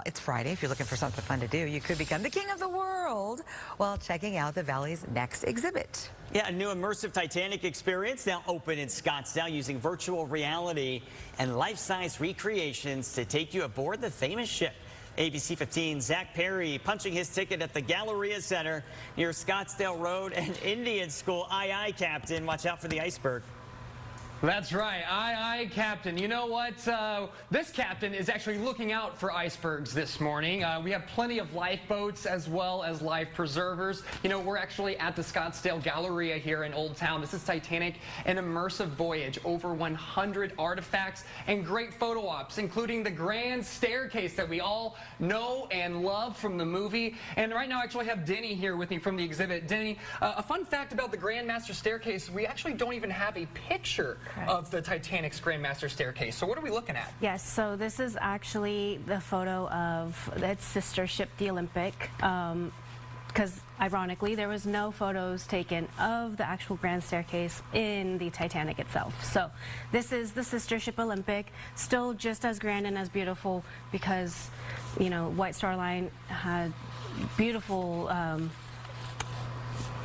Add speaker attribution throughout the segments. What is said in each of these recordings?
Speaker 1: Well, it's Friday. If you're looking for something fun to do, you could become the king of the world while checking out the Valley's next exhibit.
Speaker 2: Yeah, a new immersive Titanic experience now open in Scottsdale using virtual reality and life-size recreations to take you aboard the famous ship. ABC 15's Zach Perry punching his ticket at the Galleria Center near Scottsdale Road and Indian School. Aye, aye, Captain. Watch out for the iceberg.
Speaker 3: That's right. Aye, aye, Captain. You know what? This captain is actually looking out for icebergs this morning. We have plenty of lifeboats as well as life preservers. You know, we're actually at the Scottsdale Galleria here in Old Town. This is Titanic, an immersive voyage. Over 100 artifacts and great photo ops, including the grand staircase that we all know and love from the movie. And right now, I actually have Denny here with me from the exhibit. Denny, a fun fact about the Grandmaster Staircase, we actually don't even have a picture of the Titanic's Grandmaster Staircase. So what are we looking at?
Speaker 4: Yes, so this is actually the photo of its sister ship, the Olympic, because ironically there was no photos taken of the actual Grand Staircase in the Titanic itself. So this is the sister ship Olympic, still just as grand and as beautiful because, you know, White Star Line had beautiful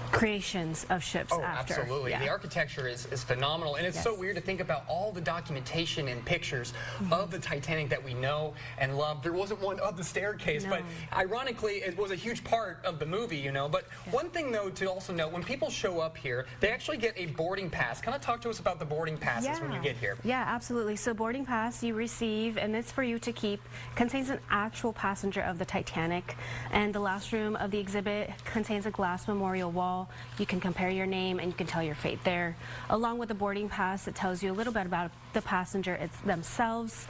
Speaker 4: creations of ships after.
Speaker 3: Absolutely.
Speaker 4: Yeah.
Speaker 3: The architecture is phenomenal, and it's so weird to think about all the documentation and pictures of the Titanic that we know and love. There wasn't one of the staircase, but ironically, it was a huge part of the movie, you know. But one thing, though, to also note, when people show up here, they actually get a boarding pass. Kind of talk to us about the boarding passes when you get here.
Speaker 4: Yeah, absolutely. So boarding pass you receive, and it's for you to keep, contains an actual passenger of the Titanic, and the last room of the exhibit contains a glass memorial wall. You can compare your name and you can tell your fate there. Along with the boarding pass, it tells you a little bit about the passenger themselves.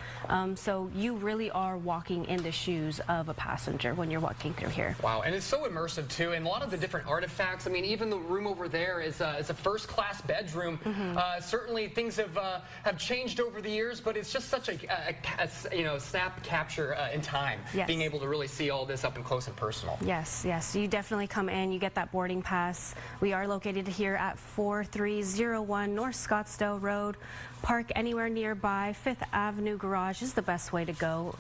Speaker 4: So you really are walking in the shoes of a passenger when you're walking through here.
Speaker 3: Wow, and it's so immersive too, and a lot of the different artifacts. I mean, even the room over there is a first-class bedroom. Certainly, things have changed over the years, but it's just such a snap capture in time. Being able to really see all this up and close and personal.
Speaker 4: Yes, yes. You definitely come in. You get that boarding pass. We are located here at 4301 North Scottsdale Road. Park anywhere nearby. 5th Avenue Garage is the best way to go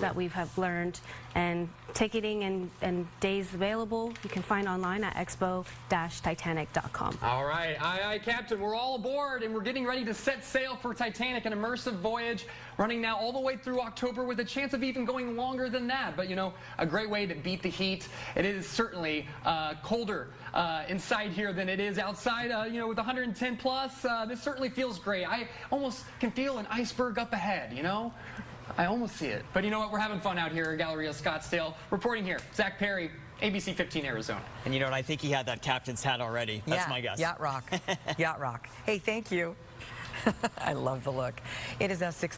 Speaker 4: that we have learned. And ticketing and days available you can find online at expo-titanic.com.
Speaker 3: All right. Aye, aye, Captain. We're all aboard, and we're getting ready to set sail for Titanic, an immersive voyage running now all the way through October with a chance of even going longer than that. But, you know, a great way to beat the heat. It is certainly colder inside here than it is outside. You know, with 110 plus, this certainly feels great. I almost can feel an iceberg up ahead, you know? I almost see it. But you know what? We're having fun out here at Galleria Scottsdale. Reporting here, Zach Perry, ABC 15 Arizona.
Speaker 2: And you know what? I think he had that captain's hat already. That's my guess.
Speaker 1: Yacht rock. Yacht rock. Hey, thank you. I love the look. It is now 6.